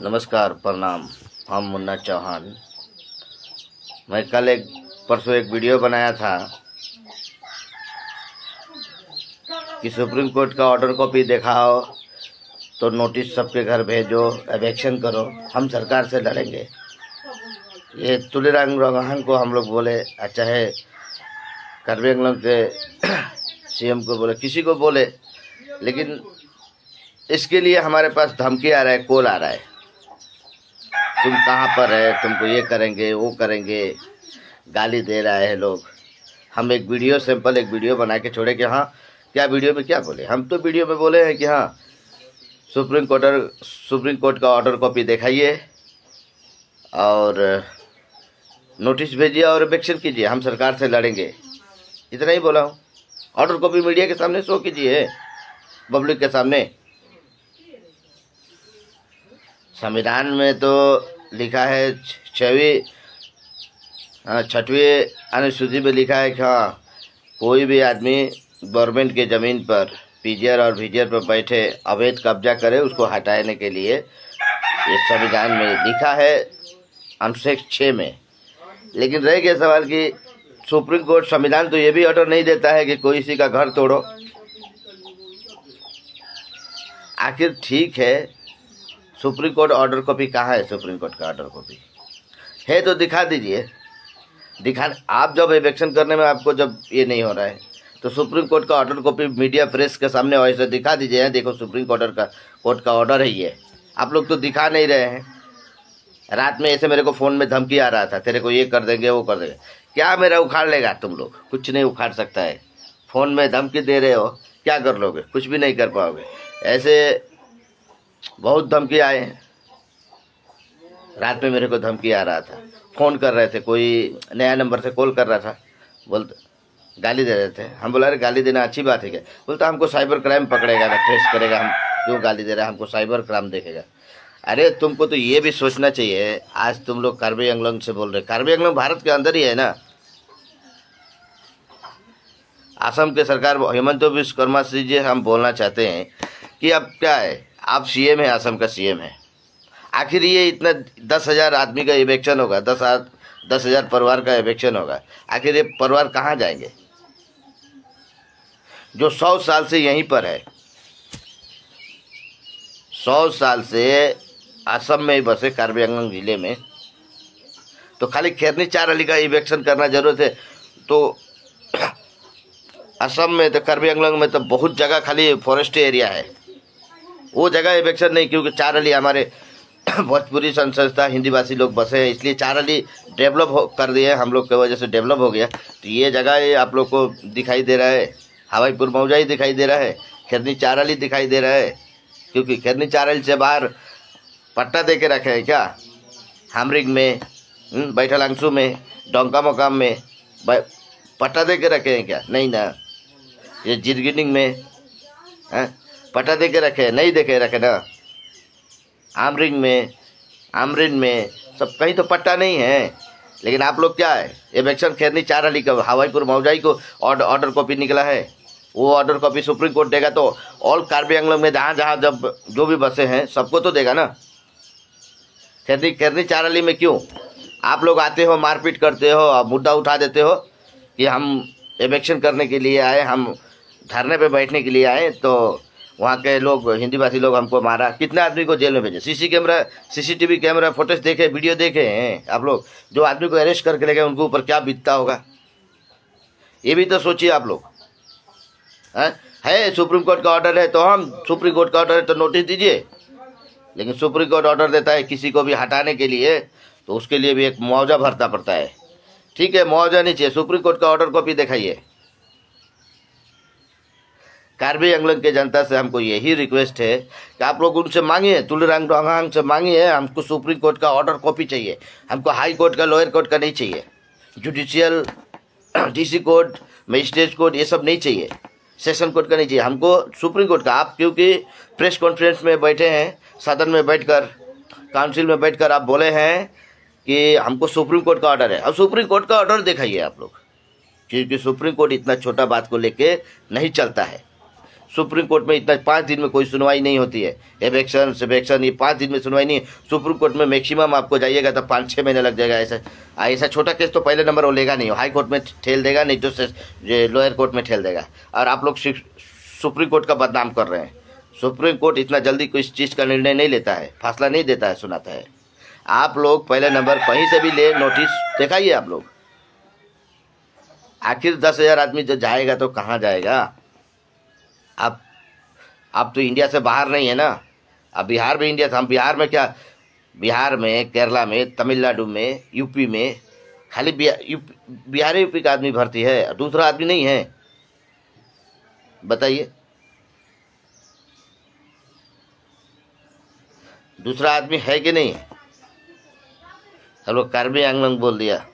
नमस्कार, प्रणाम। हम मुन्ना चौहान। मैं कल परसों एक वीडियो बनाया था कि सुप्रीम कोर्ट का ऑर्डर कॉपी दिखाओ तो नोटिस सबके घर भेजो, एवेक्शन करो, हम सरकार से लड़ेंगे। ये तुलसीराम रोंघान को हम लोग बोले, चाहे कार्बी आंगलॉन्ग के सीएम को बोले, किसी को बोले, लेकिन इसके लिए हमारे पास धमकी आ रहा है, कॉल आ रहा है, तुम कहाँ पर है, तुमको ये करेंगे वो करेंगे, गाली दे रहा है लोग। हम एक वीडियो सैंपल एक वीडियो बना के छोड़े कि हाँ क्या वीडियो में क्या बोले। हम तो वीडियो में बोले हैं कि हाँ सुप्रीम कोर्ट का ऑर्डर कॉपी दिखाइए और नोटिस भेजिए और एवेक्शन कीजिए, हम सरकार से लड़ेंगे। इतना ही बोला हूँ। ऑर्डर कॉपी मीडिया के सामने शो कीजिए, पब्लिक के सामने। संविधान में तो लिखा है, 6वीं अनुसूची में लिखा है कि हाँ कोई भी आदमी गवर्नमेंट के ज़मीन पर पीजीआर और वीजीआर पर बैठे अवैध कब्जा करे, उसको हटाने के लिए ये संविधान में लिखा है अनुच्छेद 6 में। लेकिन रह गया सवाल कि सुप्रीम कोर्ट, संविधान तो ये भी ऑर्डर नहीं देता है कि कोई किसी का घर तोड़ो। आखिर ठीक है, सुप्रीम कोर्ट ऑर्डर कॉपी कहाँ है? सुप्रीम कोर्ट का ऑर्डर कॉपी है तो दिखा दीजिए। आप जब एवेक्शन करने में आपको जब ये नहीं हो रहा है तो सुप्रीम कोर्ट का ऑर्डर कॉपी मीडिया प्रेस के सामने वैसे दिखा दीजिए। देखो सुप्रीम कोर्ट का ऑर्डर है ये। आप लोग तो दिखा नहीं रहे हैं। रात में ऐसे मेरे को फ़ोन में धमकी आ रहा था, तेरे को ये कर देंगे वो कर देंगे। क्या मेरा उखाड़ लेगा तुम लोग? कुछ नहीं उखाड़ सकता है। फ़ोन में धमकी दे रहे हो, क्या कर लोगे? कुछ भी नहीं कर पाओगे। ऐसे बहुत धमकी आए हैं। रात में मेरे को धमकी आ रहा था, फ़ोन कर रहे थे, कोई नया नंबर से कॉल कर रहा था, बोलते गाली दे रहे थे। हम बोला अरे गाली देना अच्छी बात है क्या? बोलता हमको साइबर क्राइम पकड़ेगा ना, ट्रेस करेगा, हम क्यों गाली दे रहे हैं, हमको साइबर क्राइम देखेगा। अरे तुमको तो ये भी सोचना चाहिए। आज तुम लोग कार्बी आंगलॉन्ग से बोल रहे, कार्बी आंगलॉन्ग भारत के अंदर ही है ना। असम के सरकार हेमंत विश्वकर्मा जी, हम बोलना चाहते हैं कि अब क्या है, आप सीएम है, असम का सीएम है। आखिर ये इतना 10,000 आदमी का इवेक्शन होगा, 10,000 परिवार का इवेक्शन होगा। आखिर ये परिवार कहाँ जाएंगे जो 100 साल से यहीं पर है? 100 साल से असम में ही बसे, कार्बी आंगलॉन्ग जिले में। तो खाली खैरनी चार अली का इवेक्शन करना जरूरत है। तो असम में तो कार्बी आंगलॉन्ग में तो बहुत जगह खाली फॉरेस्ट एरिया है, वो जगह इवेक्शन नहीं, क्योंकि चार अली हमारे भोजपुरी संस्था हिंदी भाषी लोग बसे हैं, इसलिए चार अली डेवलप कर दिए, हम लोग की वजह से डेवलप हो गया। तो ये जगह ये आप लोग को दिखाई दे रहा है, हवाईपुर मौजाई दिखाई दे रहा है, खैरनी चार अली दिखाई दे रहा है। क्योंकि खैरनी चार अली से बाहर पट्टा दे के रखे हैं क्या? हामरिंग में, बैठलांगसू में, डोंका मकाम में पट्टा दे के रखे हैं क्या? नहीं ना। ये जिरगिनिंग में पट्टा दे के रखे, नहीं देखे रखे ना। आमरिंग में सब कहीं तो पट्टा नहीं है। लेकिन आप लोग क्या है, एवेक्शन खैरनी चार अली का, हवाईपुर मौजाई को ऑर्डर कॉपी निकला है। वो ऑर्डर कॉपी सुप्रीम कोर्ट देगा तो ऑल कार्बी आंगलॉन्ग में जहाँ जब जो भी बसे हैं सबको तो देगा ना। खैरनी चार अली में क्यों आप लोग आते हो, मारपीट करते हो, मुद्दा उठा देते हो कि हम एवेक्शन करने के लिए आए, हम धरने पे बैठने के लिए आए, तो वहाँ के लोग, हिंदी भाषी लोग हमको मारा। कितने आदमी को जेल में भेजे? सीसीटीवी कैमरा फुटेज देखे, वीडियो देखे हैं आप लोग। जो आदमी को अरेस्ट करके ले गए उनके ऊपर क्या बीतता होगा, ये भी तो सोचिए आप लोग। है सुप्रीम कोर्ट का ऑर्डर है तो हम, सुप्रीम कोर्ट का ऑर्डर है तो नोटिस दीजिए। लेकिन सुप्रीम कोर्ट ऑर्डर देता है किसी को भी हटाने के लिए, तो उसके लिए भी एक मुआवजा भरना पड़ता है। ठीक है, मुआवजा नहीं चाहिए, सुप्रीम कोर्ट का ऑर्डर कॉपी दिखाइए। कार्बी आंगलॉन्ग के जनता से हमको यही रिक्वेस्ट है कि आप लोग उनसे मांगिए, तुलसीराम रोंघान से मांगिए, हमको सुप्रीम कोर्ट का ऑर्डर कॉपी चाहिए। हमको हाई कोर्ट का, लोअर कोर्ट का नहीं चाहिए, judicial DC court, magistrate court, ये सब नहीं चाहिए, सेशन कोर्ट का नहीं चाहिए, हमको सुप्रीम कोर्ट का। आप क्योंकि प्रेस कॉन्फ्रेंस में बैठे हैं, सदन में बैठकर, काउंसिल में बैठकर आप बोले हैं कि हमको सुप्रीम कोर्ट का ऑर्डर है। अब सुप्रीम कोर्ट का ऑर्डर दिखाइए आप लोग, क्योंकि सुप्रीम कोर्ट इतना छोटा बात को लेके नहीं चलता है। सुप्रीम कोर्ट में इतना 5 दिन में कोई सुनवाई नहीं होती है। एवेक्शन ये 5 दिन में सुनवाई नहीं है। सुप्रीम कोर्ट में मैक्सिमम आपको जाइएगा तो 5-6 महीने लग जाएगा। ऐसा छोटा केस तो पहले नंबर वो लेगा नहीं, हाई कोर्ट में ठेल देगा, नहीं तो लोअर कोर्ट में ठेल देगा। और आप लोग सुप्रीम कोर्ट का बदनाम कर रहे हैं। सुप्रीम कोर्ट इतना जल्दी कोई चीज़ का निर्णय नहीं लेता है, फैसला नहीं देता है, सुनाता है। आप लोग पहले नंबर कहीं से भी ले नोटिस दिखाइए। आप लोग आखिर 10,000 आदमी जो जाएगा तो कहाँ जाएगा? आप तो इंडिया से बाहर नहीं है ना। अब बिहार में इंडिया था, हम बिहार में क्या, बिहार में, केरला में, तमिलनाडु में, यूपी में खाली बिहार यूपी का आदमी भर्ती है, दूसरा आदमी नहीं है। बताइए, दूसरा आदमी है कि नहीं? हम लोग कार्बी आंगलोंग बोल दिया।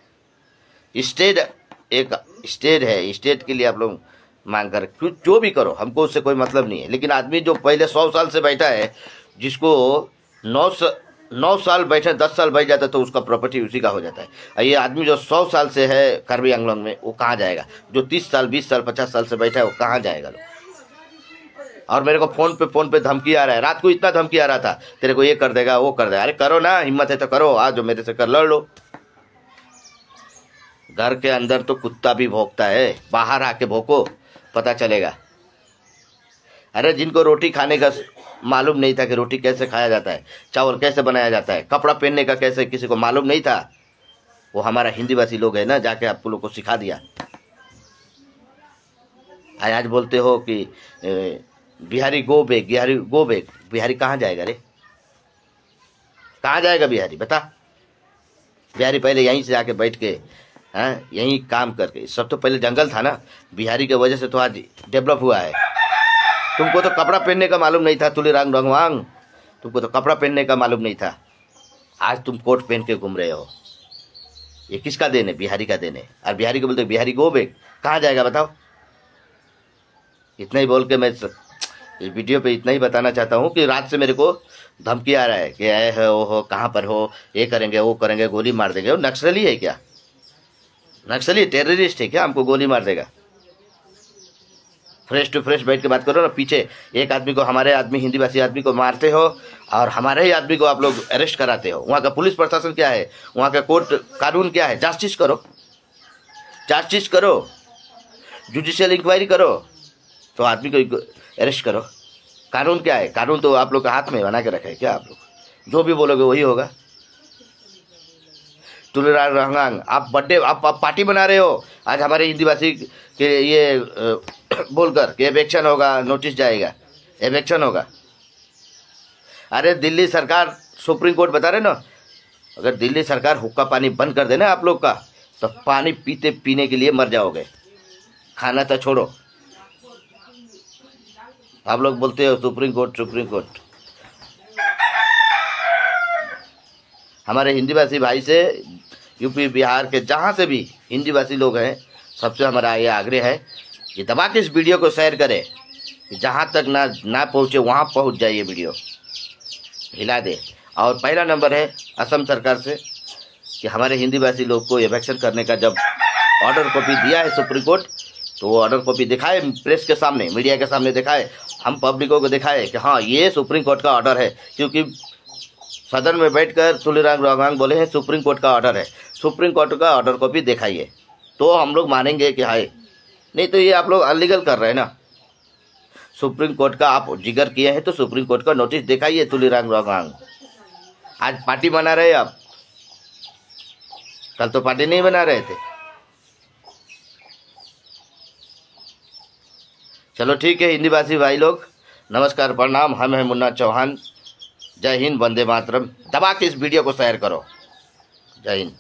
स्टेट एक स्टेट है, स्टेट के लिए आप लोग मांग कर जो भी करो, हमको उससे कोई मतलब नहीं है। लेकिन आदमी जो पहले 100 साल से बैठा है, जिसको 9 साल बैठे 10 साल बैठ जाता है तो उसका प्रॉपर्टी उसी का हो जाता है। और ये आदमी जो 100 साल से है कार्बी आंगलोंग में, वो कहाँ जाएगा? जो 30 साल 20 साल 50 साल से बैठा है वो कहाँ जाएगा लोग? और मेरे को फोन पे धमकी आ रहा है। रात को इतना धमकी आ रहा था, तेरे को ये कर देगा वो कर देगा। अरे करो ना, हिम्मत है तो करो, आज जो मेरे से कर लड़ लो। घर के अंदर तो कुत्ता भी भौंकता है, बाहर आके भौंको, पता चलेगा। अरे जिनको रोटी खाने का मालूम नहीं था कि रोटी कैसे खाया जाता है, चावल कैसे बनाया जाता है, कपड़ा पहनने का कैसे किसी को मालूम नहीं था, वो हमारा हिंदीभाषी लोग है ना, जाके आपको लोग को सिखा दिया। आज बोलते हो कि बिहारी गो बैक, बिहारी कहाँ जाएगा रे? कहाँ जाएगा बिहारी? बता। बिहारी पहले यहीं से आके बैठ के यहीं काम करके, सब तो पहले जंगल था ना। बिहारी की वजह से तो आज डेवलप हुआ है। तुमको तो कपड़ा पहनने का मालूम नहीं था, तुलिरांग रंगवांग, तुमको तो कपड़ा पहनने का मालूम नहीं था। आज तुम कोट पहन के घूम रहे हो। ये किसका देन है? बिहारी का देन है। और बिहारी को बोलते बिहारी गो बैक, कहाँ जाएगा बताओ? इतना ही बोल के मैं इस वीडियो पे इतना ही बताना चाहता हूँ कि रात से मेरे को धमकी आ रहा है कि आए हो, कहाँ पर हो, ये करेंगे वो करेंगे, गोली मार देंगे। वो नक्सली है क्या? नक्सली टेररिस्ट है क्या? हमको गोली मार देगा। फ्रेश टू फ्रेश बैठ के बात करो ना। पीछे एक आदमी को, हमारे आदमी हिंदीभाषी आदमी को मारते हो और हमारे ही आदमी को आप लोग अरेस्ट कराते हो। वहाँ का पुलिस प्रशासन क्या है? वहाँ का कोर्ट कानून क्या है? जांच करो, जुडिशियल इंक्वायरी करो, तो आदमी को अरेस्ट करो। कानून क्या है? कानून तो आप लोग के हाथ में बना के रखे है क्या? आप लोग जो भी बोलोगे वही होगा। तुलिरांग रंगांग, आप पार्टी बना रहे हो आज हमारे हिंदीभाषी के ये बोलकर कि एवेक्शन होगा, नोटिस जाएगा, एवेक्शन होगा। अरे दिल्ली सरकार, सुप्रीम कोर्ट बता रहे ना, अगर दिल्ली सरकार हुक्का पानी बंद कर देना आप लोग का, तो पानी पीने के लिए मर जाओगे, खाना तो छोड़ो। आप लोग बोलते हो सुप्रीम कोर्ट। हमारे हिंदीभाषी भाई से, यूपी बिहार के जहाँ से भी हिंदीभाषी लोग हैं, सबसे हमारा ये आग्रह है कि दबा के इस वीडियो को शेयर करें, कि जहाँ तक ना पहुँचे वहाँ पहुँच जाए ये वीडियो, हिला दे। और पहला नंबर है असम सरकार से कि हमारे हिंदीभाषी लोग को एवेक्शन करने का जब ऑर्डर कॉपी दिया है सुप्रीम कोर्ट, तो वो ऑर्डर कॉपी दिखाए, प्रेस के सामने, मीडिया के सामने दिखाए, हम पब्लिकों को दिखाए कि हाँ ये सुप्रीम कोर्ट का ऑर्डर है। क्योंकि सदन में बैठकर तुलिरांग रंगांग बोले हैं सुप्रीम कोर्ट का ऑर्डर है। सुप्रीम कोर्ट का ऑर्डर कॉपी दिखाइए तो हम लोग मानेंगे कि हाय, नहीं तो ये आप लोग अनलीगल कर रहे हैं ना। सुप्रीम कोर्ट का आप जिक्र किए हैं तो सुप्रीम कोर्ट का नोटिस दिखाइए तुलिरांग रंगांग। आज पार्टी बना रहे आप, कल तो पार्टी नहीं बना रहे थे। चलो ठीक है हिंदीभाषी भाई लोग, नमस्कार प्रणाम। हम हैं मुन्ना चौहान। जय हिंद, वंदे मातरम। दबा के इस वीडियो को शेयर करो। जय हिंद।